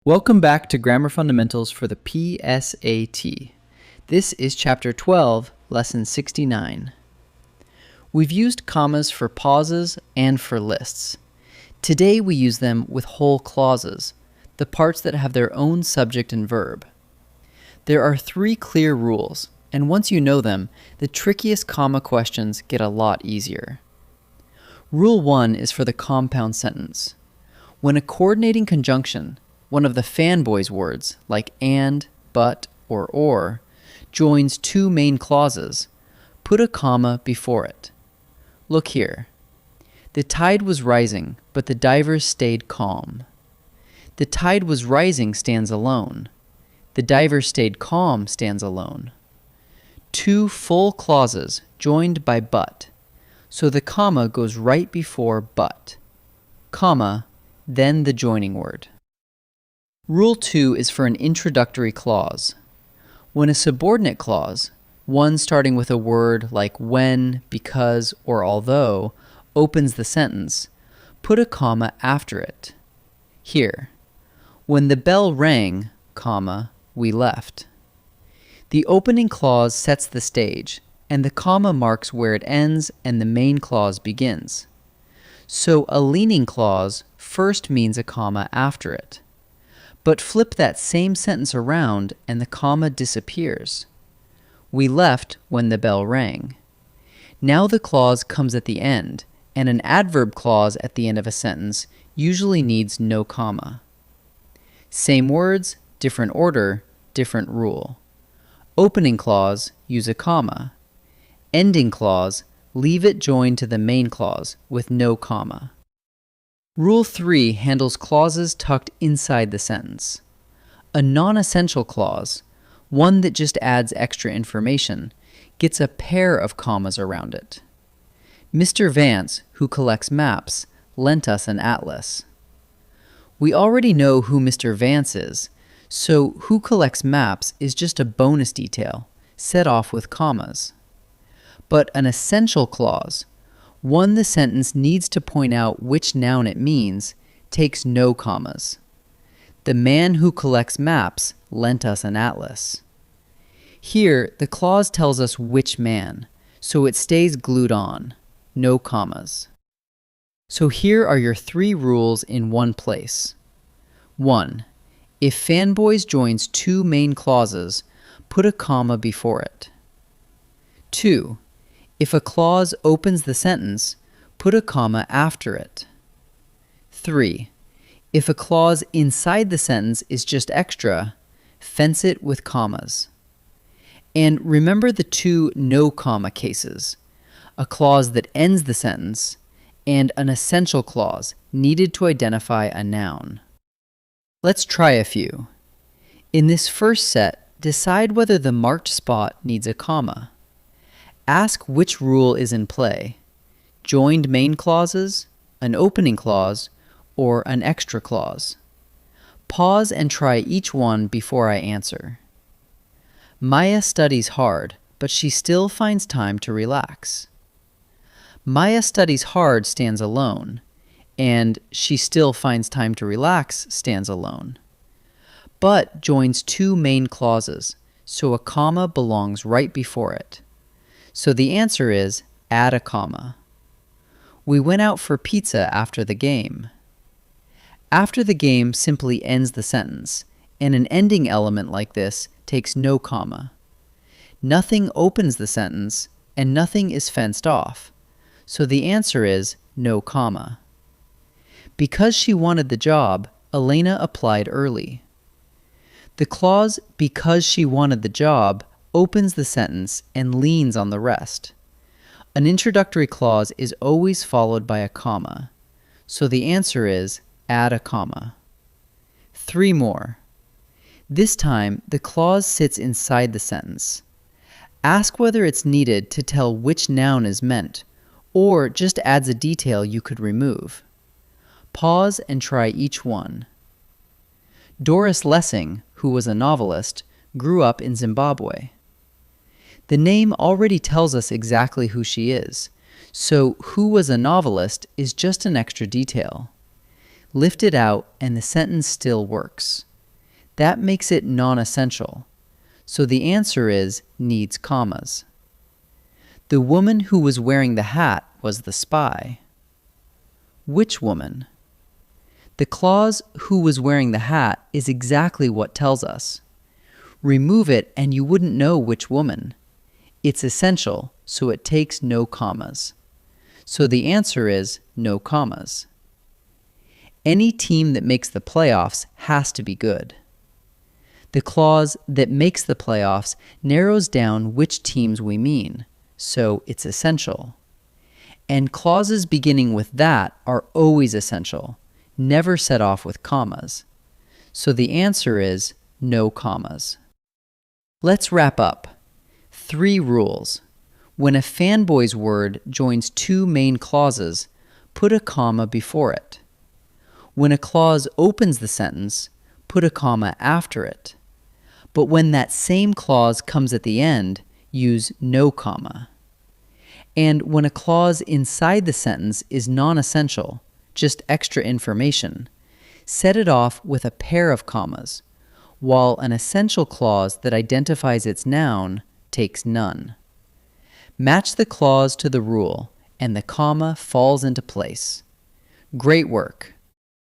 Welcome back to Grammar Fundamentals for the PSAT. This is Chapter 12, Lesson 69. We've used commas for pauses and for lists. Today we use them with whole clauses, the parts that have their own subject and verb. There are 3 clear rules, and once you know them, the trickiest comma questions get a lot easier. Rule 1 is for the compound sentence. When a coordinating conjunction, one of the fanboys words, like and, but, or, joins 2 main clauses, put a comma before it. Look here. The tide was rising, but the divers stayed calm. The tide was rising stands alone. The divers stayed calm stands alone. 2 full clauses joined by but, so the comma goes right before but, comma, then the joining word. Rule 2 is for an introductory clause. When a subordinate clause, one starting with a word like when, because, or although, opens the sentence, put a comma after it. Here, when the bell rang, comma, we left. The opening clause sets the stage, and the comma marks where it ends and the main clause begins. So a leaning clause first means a comma after it. But flip that same sentence around and the comma disappears. We left when the bell rang. Now the clause comes at the end, and an adverb clause at the end of a sentence usually needs no comma. Same words, different order, different rule. Opening clause, use a comma. Ending clause, leave it joined to the main clause with no comma. Rule 3 handles clauses tucked inside the sentence. A non-essential clause, one that just adds extra information, gets a pair of commas around it. Mr. Vance, who collects maps, lent us an atlas. We already know who Mr. Vance is, so who collects maps is just a bonus detail, set off with commas. But an essential clause, one the sentence needs to point out which noun it means, takes no commas. The man who collects maps lent us an atlas. Here, the clause tells us which man, so it stays glued on, no commas. So here are your 3 rules in one place. 1. If fanboys joins 2 main clauses, put a comma before it. 2. If a clause opens the sentence, put a comma after it. 3. If a clause inside the sentence is just extra, fence it with commas. And remember the 2 no comma cases, a clause that ends the sentence, and an essential clause needed to identify a noun. Let's try a few. In this first set, decide whether the marked spot needs a comma. Ask which rule is in play, joined main clauses, an opening clause, or an extra clause. Pause and try each one before I answer. Maya studies hard, but she still finds time to relax. Maya studies hard stands alone, and she still finds time to relax stands alone. But joins 2 main clauses, so a comma belongs right before it. So the answer is add a comma. We went out for pizza after the game. After the game simply ends the sentence, and an ending element like this takes no comma. Nothing opens the sentence, and nothing is fenced off. So the answer is no comma. Because she wanted the job, Elena applied early. The clause because she wanted the job opens the sentence and leans on the rest. An introductory clause is always followed by a comma, so the answer is add a comma. 3 more. This time, the clause sits inside the sentence. Ask whether it's needed to tell which noun is meant, or just adds a detail you could remove. Pause and try each one. Doris Lessing, who was a novelist, grew up in Zimbabwe. The name already tells us exactly who she is, so who was a novelist is just an extra detail. Lift it out and the sentence still works. That makes it non-essential. So the answer is needs commas. The woman who was wearing the hat was the spy. Which woman? The clause who was wearing the hat is exactly what tells us. Remove it and you wouldn't know which woman. It's essential, so it takes no commas. So the answer is no commas. Any team that makes the playoffs has to be good. The clause that makes the playoffs narrows down which teams we mean, so it's essential. And clauses beginning with that are always essential, never set off with commas. So the answer is no commas. Let's wrap up. 3 rules. When a fanboy's word joins 2 main clauses, put a comma before it. When a clause opens the sentence, put a comma after it. But when that same clause comes at the end, use no comma. And when a clause inside the sentence is non-essential, just extra information, set it off with a pair of commas, while an essential clause that identifies its noun takes none. Match the clause to the rule, and the comma falls into place. Great work!